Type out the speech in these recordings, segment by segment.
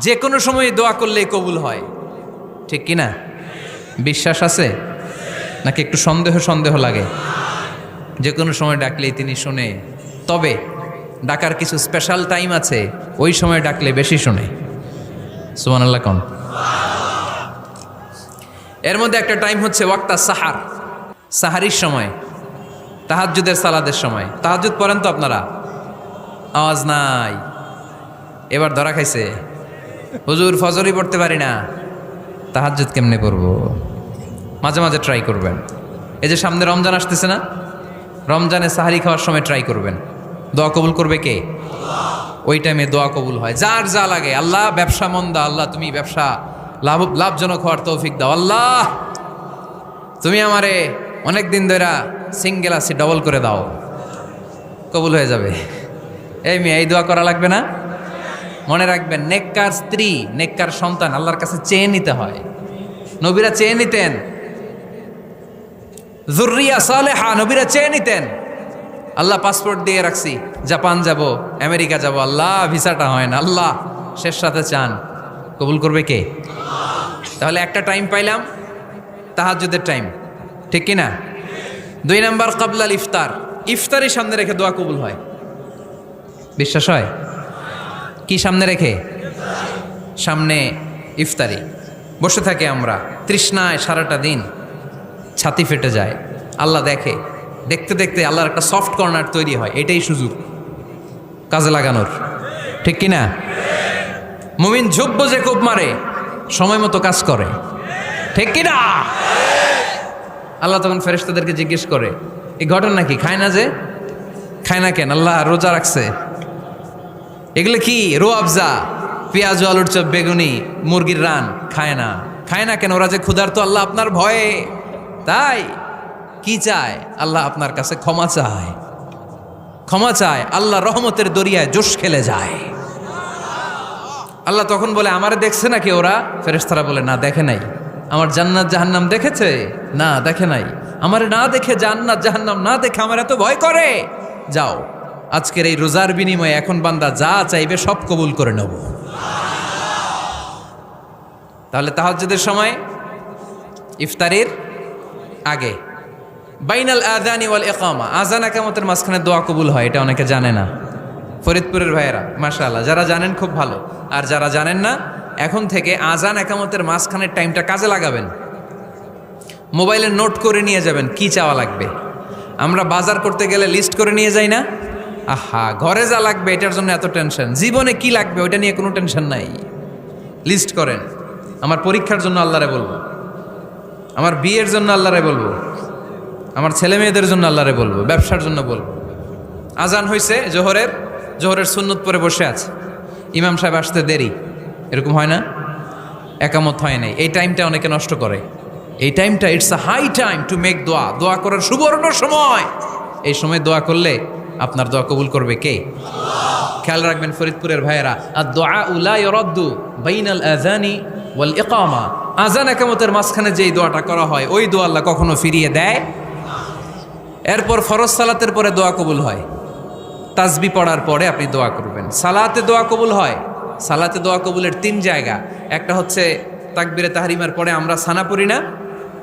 যে কোনো সময় দোয়া করলেই কবুল হয়, ঠিক কি না? বিশ্বাস আছে নাকি একটু সন্দেহ সন্দেহ লাগে? যে কোনো সময় ডাকলেই তিনি শুনে, তবে ডাকার কিছু স্পেশাল টাইম আছে, ওই সময় ডাকলে বেশি শুনে। সুবহানাল্লাহ কোন? এর মধ্যে একটা টাইম হচ্ছে ওয়াক্তা সাহার, সাহারির সময়, তাহাজ্জুদের সালাদের সময়। তাহাজ্জুদ পড়েন তো আপনারা? আওয়াজ নাই, এবার ধরা খাইছে। হুজুর ফজরই পড়তে পারি না, তাহাজ্জুদ কেমনে পড়বো? মাঝে মাঝে ট্রাই করবেন। এই যে সামনে রমজান আসতেছে না, রমজানে সাহারি খাওয়ার সময় ট্রাই করবেন। দোয়া কবুল করবে কে? ওই টাইমে দোয়া কবুল হয়। যার যা লাগে, আল্লাহ ব্যবসা মন্দা, আল্লাহ তুমি ব্যবসা লাভজনক হওয়ার তৌফিক দাও, আল্লাহ তুমি আমারে অনেক দিন ধরে সিঙ্গেল আছি, ডবল করে দাও, কবুল হয়ে যাবে। এই মেয়ে, এই দোয়া করা লাগবে না? মনে রাখবেন, নেককার স্ত্রী, নেককার সন্তান আল্লাহর কাছে চেয়ে নিতে হয়। নবীরা চেয়ে নিতেন, যুররিয়া সালেহা নবীরা চেয়ে নিতেন। আল্লাহ পাসপোর্ট দিয়ে রাখছি, জাপান যাব, আমেরিকা যাব, আল্লাহ ভিসাটা হয় না, আল্লাহ শেষ সাথে চান, কবুল করবে কে? তাহলে একটা টাইম পাইলাম, তাহাজ্জুদের টাইম, ঠিক কি না? 2 নাম্বার ক্বাবলাল ইফতার, ইফতারি সামনে রেখে দোয়া কবুল হয়। বিশ্বাস হয়? কি সামনে রেখে? সামনে ইফতারি। বসে থাকে আমরা তৃষ্ণায় সারাটা দিন, ছাতি ফেটে যায়। আল্লাহ দেখে, দেখতে দেখতে আল্লাহর একটা সফট কর্নার তৈরি হয়। এটাই সুযোগ কাজে লাগানোর, ঠিক কি না? মুমিন ঝোপ যে কোপ মারে, সময় মতো কাজ করে, ঠিক কি না? আল্লাহ তখন ফেরেশতাদেরকে জিজ্ঞেস করে, এই ঘটনা কি? খায় না যে? খায় না কেন? আল্লাহ রোজা রাখছে। এগুলো কি? রো আফজা, পেঁয়াজ, আলুর চপ, বেগুনি, মুরগির রান, খায় না। খায় না কেন? ওরা যে ক্ষুধার্ত, আল্লাহ আপনার ভয়ে। তাই কি চায়? আল্লাহ আপনার কাছে ক্ষমা চায়, ক্ষমা চায়। আল্লাহ রহমতের দরিয়ায় জোশ খেলে যায়। আল্লাহ তখন বলে, আমারে দেখছে নাকি ওরা? ফেরেশতারা বলে, না দেখে নাই। আমার জান্নাত জাহান্নাম দেখেছে? না দেখে নাই। আমারে না দেখে, জান্নাত জাহান্নাম না দেখে আমার এত ভয় করে। যাও, আজকের এই রোজার বিনিময়ে এখন বান্দা যা চাইবে সব কবুল করে নেব। তাহলে তাহাজ্জুদের সময়, ইফতারির আগে, বাইনাল আযানি ওয়াল ইকামা, আযান ইকামতের মাঝখানে দোয়া কবুল হয়। এটা অনেকে জানে না। ফরিদপুরের ভাইয়েরা মাশাআল্লাহ, যারা জানেন খুব ভালো, আর যারা জানেন না, এখন থেকে আযান ইকামতের মাঝখানের টাইমটা কাজে লাগাবেন। মোবাইলে নোট করে নিয়ে যাবেন কি চাওয়া লাগবে। আমরা বাজার করতে গেলে লিস্ট করে নিয়ে যাই না? আহা, ঘরে যা লাগবে এটার জন্য এত টেনশন, জীবনে কি লাগবে ওইটা নিয়ে কোনো টেনশন নাই। লিস্ট করেন। আমার পরীক্ষার জন্য আল্লাহরে বলবো, আমার বিয়ের জন্য আল্লাহরে বলবো, আমার ছেলে মেয়েদের জন্য আল্লাহরে বলবো, ব্যবসার জন্য বলবো। আজান হয়েছে জোহরের সুন্নত পরে বসে আছে, ইমাম সাহেব আসতে দেরি, এরকম হয় না? একামত হয় নাই, এই টাইমটা অনেকে নষ্ট করে। এই টাইমটা it's a high time to make দোয়া, দোয়া করার সুবর্ণ সময়। এই সময় দোয়া করলে আপনার দোয়া কবুল করবে কে? খেয়াল রাখবেন ফরিদপুরের ভাইয়েরা, আর দোয়া লা ইউরাদ্দু বাইনাল আযানি ওয়াল ইকামা, আযান ইকামতের মাঝখানে যেই দোয়াটা করা হয় ওই দোয়া আল্লাহ কখনো ফিরিয়ে দেয়। এরপর ফরজ সালাতের পরে দোয়া কবুল হয়। তাসবিহ পড়ার পরে আপনি দোয়া করবেন। সালাতে দোয়া কবুল হয়। সালাতে দোয়া কবুলের 3 জায়গা। একটা হচ্ছে তাকবীরে তাহরিমার পরে আমরা সানা পড়ি না,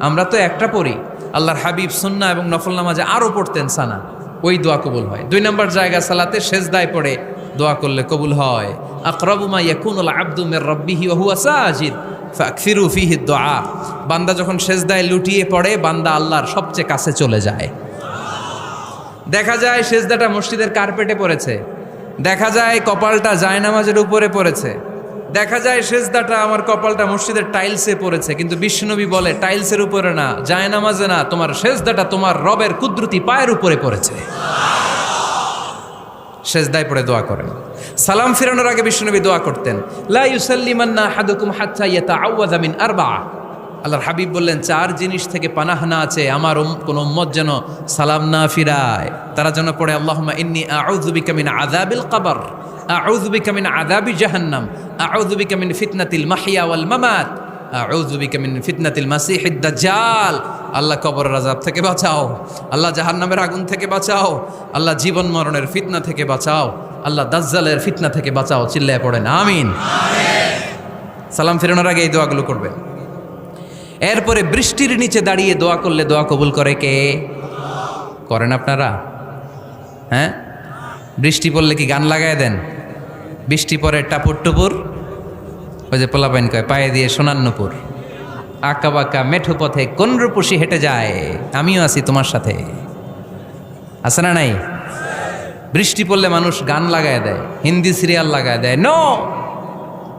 আমরা তো একটা পড়ি। আল্লাহর হাবিব সুন্নাহ এবং নফল নামাজে আরও পড়তেন সানা, ওই দোয়া কবুল হয়। 2 নম্বর জায়গা সালাতে সেজদায় পড়ে দোয়া করলে কবুল হয়। আকরাবু মা ইয়াকুনুল আবদু মির রাব্বিহি ওয়া হুয়া সাজিদ ফাকসিরু ফিহি দুআ, বান্দা যখন সেজদায় লুটিয়ে পড়ে বান্দা আল্লাহর সবচেয়ে কাছে চলে যায়। দেখা যায় সেজদাটা মসজিদের কার্পেটে পড়েছে, দেখা যায় কপালটা জায়নামাজের উপরে পড়েছে, দেখা যায় সেজদাটা আমার কপালটা মসজিদের টাইলসে পড়েছে, কিন্তু বিশ্বনবী বলে টাইলসের উপরে না, জায়নামাজে না, তোমার সেজদাটা তোমার রবের কুদরতি পায়ের উপরে পড়েছে। সেজদায় পড়ে দোয়া করেন। সালাম ফিরানোর আগে বিশ্বনবী দোয়া করতেন, লা ইউসাল্লিমান্না আহাদুকুম হাত্তা ইয়াতাআওয়াযা মিন আরবা'a। আল্লাহর হাবিব বললেন 4 জিনিস থেকে পানাহ না আছে আমার কোন উম্মত যেন সালাম না ফিরায়। তারা যেন পড়ে, আল্লাহুম্মা ইন্নী আউযু বিকা মিন আযাবিল কবর, আউযু বিকা মিন আযাবি জাহান্নাম, আউযু বিকা মিন ফিতনাতিল মাহইয়া ওয়াল মামাত, আউযু বিকা মিন ফিতনাতিল মাসিহিদ দাজ্জাল। আল্লাহ কবরের আযাব থেকে বাঁচাও, আল্লাহ জাহান্নামের আগুন থেকে বাঁচাও, আল্লাহ জীবন মরণের ফিতনা থেকে বাঁচাও, আল্লাহ দাজ্জালের ফিতনা থেকে বাঁচাও। চিল্লায় পড়েন আমিন। সালাম ফেরানোর আগে এই দোয়াগুলো করবেন। এরপরে বৃষ্টির নিচে দাঁড়িয়ে দোয়া করলে দোয়া কবুল করে কে? করেন আপনারা? হ্যাঁ, বৃষ্টি পড়লে কি গান লাগায় দেন? বৃষ্টি পরে টাপুর টুপুর, ওই যে পোলাপাইন কয় পায়ে দিয়ে সোনার নুপুর, আঁকা বাঁকা মেঠো পথে কোন রূপসী হেঁটে যায়, আমিও আছি তোমার সাথে, আছে না নাই? বৃষ্টি পড়লে মানুষ গান লাগায় দেয়, হিন্দি সিরিয়াল লাগায় দেয়। নো,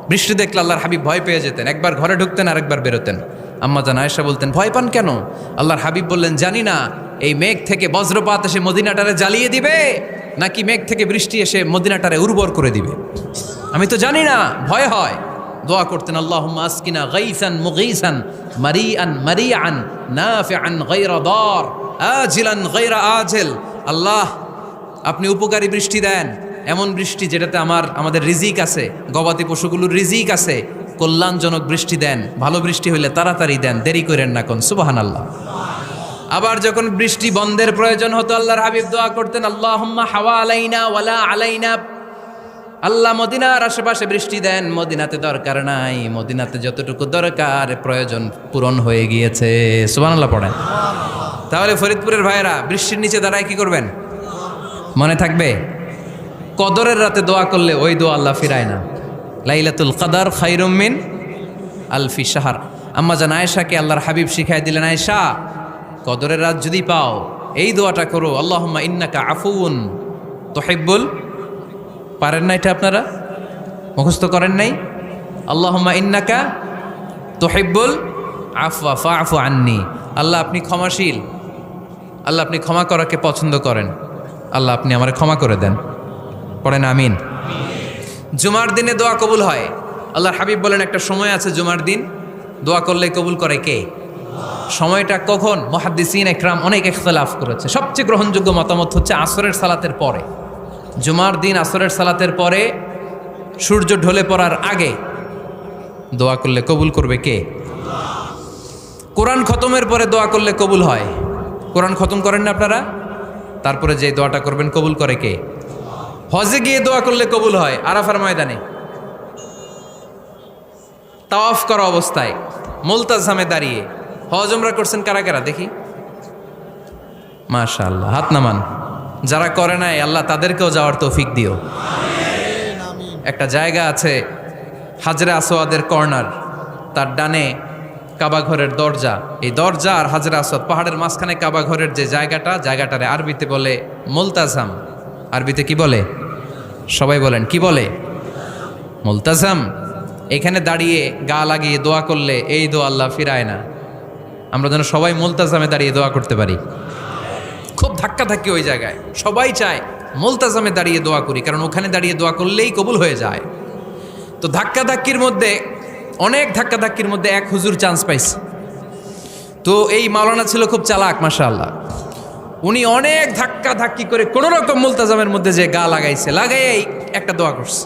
বৃষ্টি দেখলে আল্লাহর হাবিব ভয় পেয়ে যেতেন, একবার ঘরে ঢুকতেন আর একবার বেরোতেন। আম্মা জান আয়েশা বলতেন, ভয় পান কেন? আল্লাহর হাবিব বললেন, জানি না এই মেঘ থেকে বজ্রপাত এসে মদিনাটারে জ্বালিয়ে দিবে নাকি মেঘ থেকে বৃষ্টি এসে মদিনাটারে উর্বর করে দিবে, আমি তো জানি না, ভয় হয়। দোয়া করতেন, আল্লাহুম্মা আসকিনা গাইসান মুগীসান মারিআন মারিআন নাফিআন গায়রা দার আজিলান গায়রা আজিল। আল্লাহ, আপনি উপকারী বৃষ্টি দেন, এমন বৃষ্টি যেটাতে আমাদের রিজিক আছে, গবাদি পশুগুলোর রিজিক আছে, কল্যাণজনক বৃষ্টি দেন, ভালো বৃষ্টি হইলে তাড়াতাড়ি দেন, দেরি করেন না কোন। সুবহানাল্লাহ। আবার যখন বৃষ্টি বন্ধের প্রয়োজন হতো আল্লাহর হাবিব দোয়া করতেন, আল্লাহুম্মা হাওয়া আলাইনা ওয়ালা আলাইনা। আল্লাহ মদিনার আশেপাশে বৃষ্টি দেন, মদিনাতে দরকার নাই, মদিনাতে যতটুকু দরকার প্রয়োজন পূরণ হয়ে গিয়েছে। সুবহানাল্লাহ পড়েন। তাহলে ফরিদপুরের ভাইয়েরা বৃষ্টির নিচে দাঁড়ায় কি করবেন? মনে থাকবে, কদরের রাতে দোয়া করলে ওই দোয়া আল্লাহ ফিরায় না। লাইলাতুল কদর খায়রুম মিন আলফি শাহর। আম্মা জান আয়েশাকে আল্লাহর হাবিব শিখাই দিলেন, আয়েশা, কদরের রাত যদি পাও এই দোয়াটা করো, আল্লাহুম্মা ইন্নাকা আফুউন তুহিব্বুল। পারেন না এটা? আপনারা মুখস্থ করেন নাই? আল্লাহুম্মা ইন্নাকা তুহিব্বুল আফওয়া ফাআফু আন্নি। আল্লাহ আপনি ক্ষমাশীল, আল্লাহ আপনি ক্ষমা করাকে পছন্দ করেন, আল্লাহ আপনি আমারে ক্ষমা করে দেন। পড়েন আমিন। জুমার দিনে দোয়া কবুল হয়। আল্লাহর হাবিব বলেন, একটা সময় আছে জুমার দিন দোয়া করলে কবুল করে কে? সময়টা কখন? মুহাদ্দিসিন ইকরাম অনেক ইখতিলাফ করেছে। সবচেয়ে গ্রহণযোগ্য মতামত হচ্ছে আসরের সালাতের পরে। জুমার দিন আসরের সালাতের পরে সূর্য ঢলে পড়ার আগে দোয়া করলে কবুল করবে কে? কোরআন খতমের পরে দোয়া করলে কবুল হয়। কোরআন খতম করেন না আপনারা? তারপরে যে দোয়াটা করবেন কবুল করে কে? হজে গিয়ে দোয়া করলে কবুল হয়। আরাফার ময়দানে তাওয়াফ করা অবস্থায় মুলতাজামে দাঁড়িয়ে। হজ উমরা করছেন কারা কারা দেখি? মাশাআল্লাহ, হাত নামান। যারা করে নাই আল্লাহ তাদেরকেও যাওয়ার তৌফিক দিও। একটা জায়গা আছে হাজরে আসওয়াদের কর্নার, তার ডানে কাবা ঘরের দরজা। এই দরজা আর হাজরে আসওয়াদ, পাহাড়ের মাঝখানে কাবা ঘরের যে জায়গাটারে আরবিতে বলে মুলতাজাম। আরবিতে কি বলে? সবাই বলেন, কি বলে? মুলতাজাম। এখানে দাঁড়িয়ে গা লাগিয়ে দোয়া করলে এই দোয়া আল্লাহ ফিরায় না। আমরা যেন সবাই মুলতাজামে দাঁড়িয়ে দোয়া করতে পারি। খুব ধাক্কাধাক্কি ওই জায়গায়, সবাই চায় মুলতাজামে দাঁড়িয়ে দোয়া করি, কারণ ওখানে দাঁড়িয়ে দোয়া করলেই কবুল হয়ে যায়। তো ধাক্কাধাক্কির মধ্যে, অনেক ধাক্কাধাক্কির মধ্যে এক হুজুর চান্স পাইছে। তো এই মাওলানা ছিল খুব চালাক, মাশাআল্লাহ। উনি অনেক ধাক্কাধাক্কি করে কোনো রকম মুলতাজামের মধ্যে যে গা লাগাইছে, লাগাইয়াই একটা দোয়া করছে।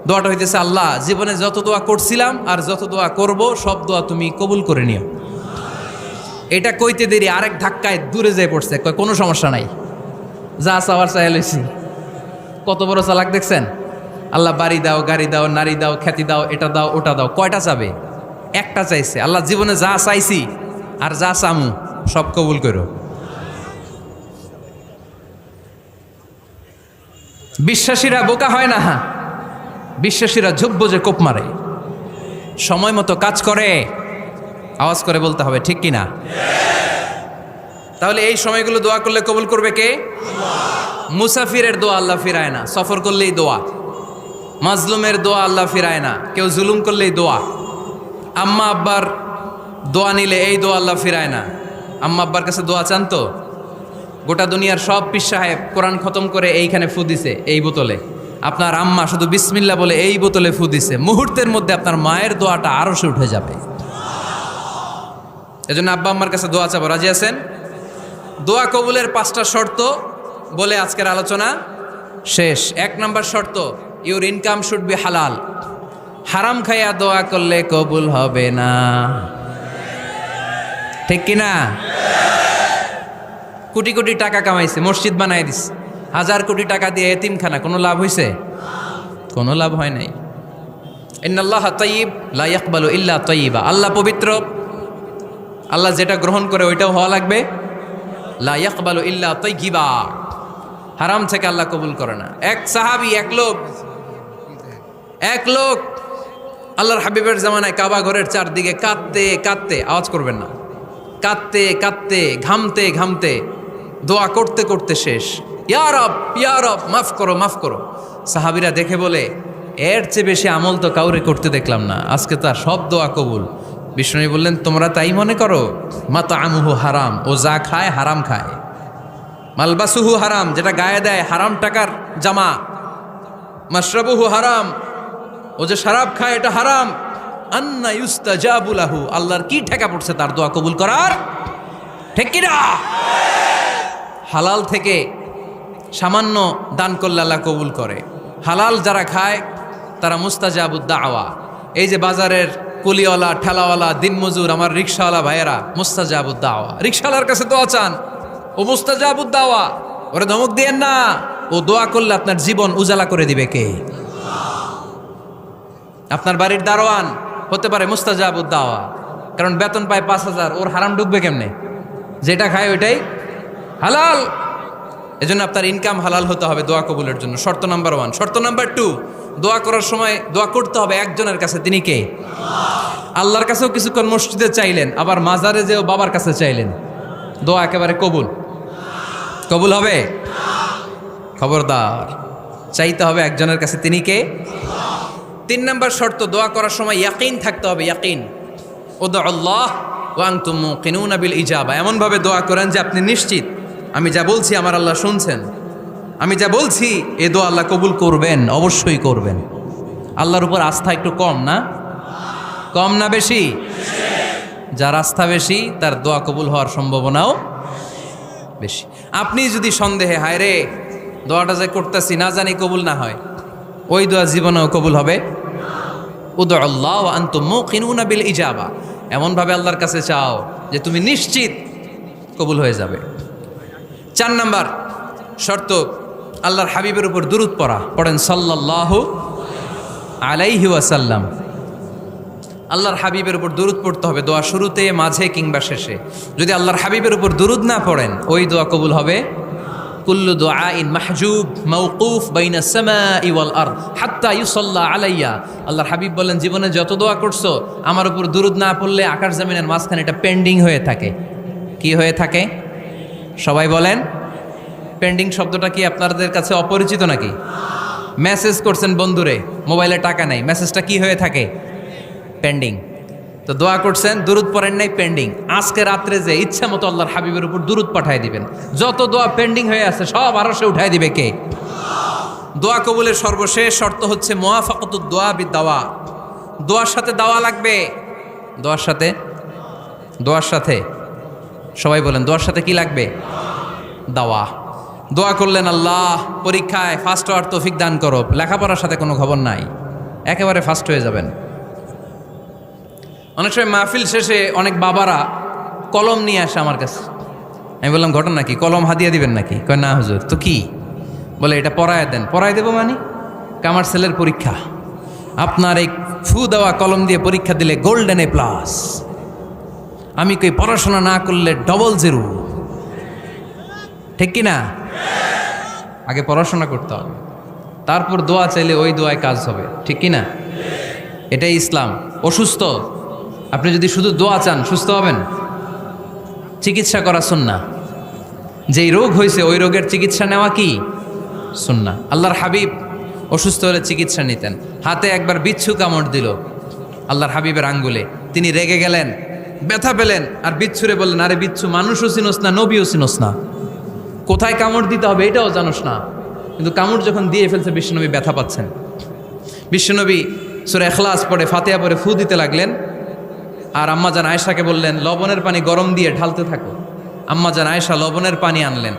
দোয়াটা হইতেছে, আল্লাহ জীবনে যত দোয়া করছিলাম আর যত দোয়া করব সব দোয়া তুমি কবুল করে নিও। এটা কইতে দেরি আরেক ধাক্কায় দূরে যেয়ে পড়ছে, কয় কোনো সমস্যা নাই, যা চাওয়ার চাই লইছি। কত বড় চালাক দেখছেন? আল্লাহ বাড়ি দাও, গাড়ি দাও, নারী দাও, খ্যাতি দাও, এটা দাও, ওটা দাও। কয়টা চাবে? একটা চাইছে। আল্লাহ জীবনে যা চাইছি আর যা চামু সব কবুল করো। বিশ্বাসীরা বোকা হয় না, বিশ্বাসীরা ঝুব্ব যে কোপ মারে, সময় মতো কাজ করে। আওয়াজ করে বলতে হবে, ঠিক কিনা? তাহলে এই সময়গুলো দোয়া করলে কবুল করবে কে? মুসাফিরের দোয়া আল্লাহ ফিরায় না, সফর করলেই দোয়া। মাজলুমের দোয়া আল্লাহ ফিরায় না, কেউ জুলুম করলেই দোয়া। আম্মা আব্বার দোয়া নিলে এই দোয়া আল্লাহ ফিরায় না। আম্মা আব্বার কাছে দোয়া চান তো? গোটা দুনিয়ার সব পীর সাহেব কোরআন খতম করে এইখানে ফু দিছে, এই বোতলে। আপনার আম্মা শুধু বিসমিল্লাহ বলে এই বোতলে ফু দিছে, মুহূর্তের মধ্যে আপনার মায়ের দোয়াটা আরশে উঠে যাবে। এজন্য আব্বা আম্মার কাছে দোয়া চাবো, রাজি আছেন? দোয়া কবুলের 5টা শর্ত বলে আজকের আলোচনা শেষ। 1 নম্বর শর্ত, ইউর ইনকাম শুড বি হালাল। হারাম খাইয়া দোয়া করলে কবুল হবে না, ঠিক কিনা? কোটি কোটি টাকা কামাইছে, মসজিদ বানাই দিস, 1000 কোটি টাকা দিয়ে এতিমখানা, কোনো লাভ হইছে? কোনো লাভ হয় নাই। ইন্নাল্লাহা তাইয়্যিব লা ইয়াকবালু ইল্লা তাইয়্যিবা, আল্লাহ পবিত্র, আল্লাহ যেটা গ্রহণ করে ওইটাও হওয়া লাগবে। লা ইয়াকবালু ইল্লা তাইয়্যিবা, হারাম থেকে আল্লাহ কবুল করে না। এক সাহাবী, এক লোক আল্লাহর হাবিবের জামানায় কাবা ঘরের চারদিকে কাঁদতে কাঁদতে, আওয়াজ করবেন না, কাঁদতে কাঁদতে ঘামতে ঘামতে দোয়া করতে করতে শেষ। ইয়া রব, ইয়া রব, মাফ করো, মাফ করো। সাহাবীরা দেখে বলে, এর চেয়ে বেশি আমল তো কাউরে করতে দেখলাম না, আজকে তার সব দোয়া কবুল। বিষ্ণু বললেন, তোমরা তাই মনে করো? মাতআমুহু হারাম, ও যা খায় হারাম খায়। মালবাসুহু হারাম, যেটা গায়ে দেয় হারাম টাকার জামা। মাশরাবুহু হারাম, ও যে শরাব খায় এটা হারাম। আন্না ইউস্তাজাবু লাহু, আল্লাহর কি ঠেকা পড়ছে তার দোয়া কবুল করার? ঠিক কি না? হালাল থেকে সামান্য দান করলে আল্লাহ কবুল করে। হালাল যারা খায় তারা মুস্তাজাবুদ দাওয়া। এই যে বাজারের কুলিওয়ালা, ঠেলাওয়ালা, দিনমজুর, আমার রিক্সাওয়ালা ভাইয়েরা, মুস্তাজাবুদ দাওয়া। রিক্সাওয়ালার কাছে দোয়া চান, ও মুস্তাজাবুদ দাওয়া, ওরে ধমক দিয়েন না। ও দোয়া করলে আপনার জীবন উজালা করে দিবে কে? আপনার বাড়ির দারোয়ান হতে পারে মুস্তাজাবুদ দাওয়া, কারণ বেতন পায় 5,000, ওর হারাম ঢুকবে কেমনে? যেটা খায় ওইটাই হালাল। এজন্য আপনার ইনকাম হালাল হতে হবে দোয়া কবুলের জন্য। শর্ত নাম্বার 1। শর্ত নাম্বার 2, দোয়া করার সময় দোয়া করতে হবে একজনের কাছে। তিনি কে? আল্লাহর কাছেও কিছুক্ষণ মসজিদে চাইলেন, আবার মাজারে যেও বাবার কাছে চাইলেন, দোয়া একেবারে কবুল? কবুল হবে? খবরদার, চাইতে হবে একজনের কাছে। তিনি কে? 3 নাম্বার শর্ত, দোয়া করার সময় ইয়াকিন থাকতে হবে। ইয়াকিন, উদউ আল্লাহ ওয়া আনতুম মুকিনুনা বিল ইজাবা। এমনভাবে দোয়া করেন যে আপনি নিশ্চিত আমি যা বলছি আমার আল্লাহ শুনছেন, আমি যা বলছি এ দোয়া আল্লাহ কবুল করবেন, অবশ্যই করবেন। আল্লাহর উপর আস্থা একটু কম না? কম না বেশি? যার আস্থা বেশি তার দোয়া কবুল হওয়ার সম্ভাবনাও বেশি। আপনি যদি সন্দেহে, হায় রে দোয়াটা যে করতেছি না জানি কবুল না হয়, ওই দোয়া জীবনেও কবুল হবে? উদউ আল্লাহ ওয়া আনতুম মুকিনুনা বিল ইজাবা, এমনভাবে আল্লাহর কাছে চাও যে তুমি নিশ্চিত কবুল হয়ে যাবে। 4 নাম্বার শর্ত, আল্লাহর হাবিবের উপর দুরূদ পড়া। পড়েন সাল্লাল্লাহু আলাইহি ওয়াসাল্লাম। আল্লাহর হাবিবের উপর দুরূদ পড়তে হবে দোয়া শুরুতে, মাঝে কিংবা শেষে। যদি আল্লাহর হাবিবের উপর দুরূদ না পড়েন, ওই দোয়া কবুল হবে? কুল্লু দুআইন মাহজুব মাওকুফ বাইনা সামাই ওয়াল আরদ হাত্তা ইউসাল্লা আলাইয়া। আল্লাহর হাবিব বলেন, জীবনে যত দোয়া করছো আমার উপর দুরূদ না পড়লে আকাশ জমিনের মাঝখানে এটা পেন্ডিং হয়ে থাকে। কি হয়ে থাকে? সবাই বলেন। পেন্ডিং শব্দটা কি আপনাদের কাছে অপরিচিত নাকি? মেসেজ করছেন বন্ধুরে, মোবাইলে টাকা নাই, মেসেজটা কি হয়ে থাকে? পেন্ডিং। তো দোয়া করছেন, দুরূদ পড়েন নাই, পেন্ডিং। আজকে রাত্রে যে ইচ্ছা মতো আল্লাহর হাবিবের উপর দুরূদ পাঠায় দিবেন, যত দোয়া পেন্ডিং হয়ে আছে সব আরশে উঠায় দিবে কে? দোয়া কবুলের সর্বশেষ শর্ত হচ্ছে মুওয়াফাকাতুদ দোয়া বিদ-দাওয়া। দোয়ার সাথে দাওয়া লাগবে। দোয়ার সাথে সবাই বলেন, দোয়ার সাথে কি লাগবে? দাওয়া। দোয়া করলেন, আল্লাহ পরীক্ষায় ফার্স্ট হওয়ার তৌফিক দান করো, লেখাপড়ার সাথে কোনো খবর নাই, একেবারে ফার্স্ট হয়ে যাবেন। অনেক সময় মাহফিল শেষে অনেক বাবারা কলম নিয়ে আসে আমার কাছে। আমি বললাম, ঘটনা কি? কলম হাদিয়া দিবেন নাকি? কয় না হুজুর। তো কি? বলে, এটা পড়ায় দেন। পড়ায় দেবো মানে? আমার ছেলের পরীক্ষা, আপনার এই ফু দেওয়া কলম দিয়ে পরীক্ষা দিলে গোল্ডেন A+। আমি কই, পড়াশোনা না করলে ডবল 0। ঠিক কি না? আগে পড়াশোনা করতে হবে, তারপর দোয়া চাইলে ওই দোয়ায় কাজ হবে। ঠিক কি না? এটাই ইসলাম। অসুস্থ, আপনি যদি শুধু দোয়া চান সুস্থ হবেন? চিকিৎসা করা সুন্নাহ। যেই রোগ হয়েছে ওই রোগের চিকিৎসা নেওয়া কি সুন্নাহ। আল্লাহর হাবিব অসুস্থ হলে চিকিৎসা নিতেন। হাতে একবার বিচ্ছু কামড় দিল আল্লাহর হাবিবের আঙ্গুলে, তিনি রেগে গেলেন, ব্যথা পেলেন, আর বিচ্ছুরে বললেন, আরে বিচ্ছু, মানুষও চিনোস না, নবীও চিনোস না, কোথায় কামড় দিতে হবে এটাও জানোস না। কিন্তু কামড় যখন দিয়ে ফেলছে, বিশ্বনবী ব্যথা পাচ্ছেন। বিশ্বনবী সূরা ইখলাস পড়ে, ফাতিহা পড়ে ফু দিতে লাগলেন। আর আম্মাজান আয়েশাকে বললেন, লবণের পানি গরম দিয়ে ঢালতে থাকো। আম্মাজান আয়েশা লবণের পানি আনলেন।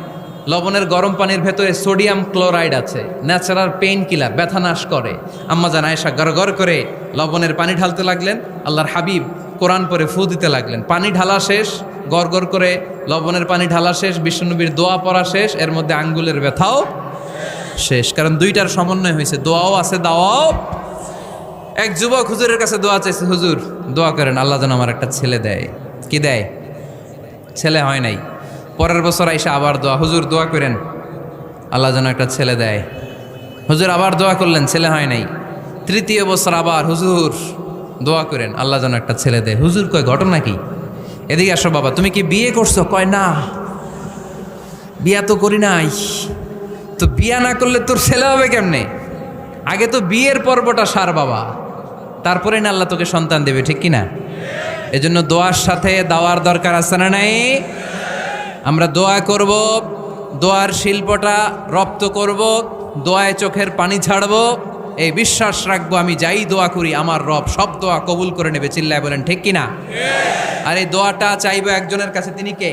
লবণের গরম পানির ভেতরে সোডিয়াম ক্লোরাইড আছে, ন্যাচারাল পেইন কিলার, ব্যথা নাশ করে। আম্মাজান আয়েশা গড় করে লবণের পানি ঢালতে লাগলেন। আল্লাহর হাবিব কোরআন পড়ে ফু দিতে লাগলেন। পানি ঢালা শেষ, গড় করে লবণের পানি ঢালা শেষ, বিশ্বনবীর দোয়া পড়া শেষ, এর মধ্যে আঙ্গুলের ব্যথাও শেষ। কারণ দুইটার সমন্বয় হয়েছে, দোয়াও আছে, দাওয়াও। এক যুবক হুজুরের কাছে দোয়া চাইছে, হুজুর দোয়া করেন আল্লাহ যেন আমার একটা ছেলে দেয়। কি দেয়? ছেলে হয় নাই। পরের বছর আইসা আবার দোয়া, হুজুর দোয়া করেন আল্লাহ যেন একটা ছেলে দেয়। হুজুর আবার দোয়া করলেন, ছেলে হয় নাই। তৃতীয় বছর আবার, হুজুর দোয়া করেন আল্লাহ যেন একটা ছেলে দেয়। হুজুর কয় ঘটনা কি? এদিকে আসো বাবা, তুমি কি বিয়ে করছো? কয় না, বিয়া তো করি নাই। তো বিয়া না করলে তোর ছেলে হবে কেমনে? আগে তো বিয়ের পর্বটা সার বাবা, তারপরে না আল্লাহ তোকে সন্তান দেবে, ঠিক কিনা? এজন্য দোয়ার সাথে দাওয়ার দরকার আছে না নাই? আমরা দোয়া করব, দোয়ার শিল্পটা রপ্ত করব, দোয়ায় চোখের পানি ছাড়বো, এই বিশ্বাস রাখবো আমি যাই দোয়া করি আমার রব সব দোয়া কবুল করে নেবে। চিল্লায় বলেন ঠিক কিনা? আর এই দোয়াটা চাইবো একজনের কাছে, তিনি কে?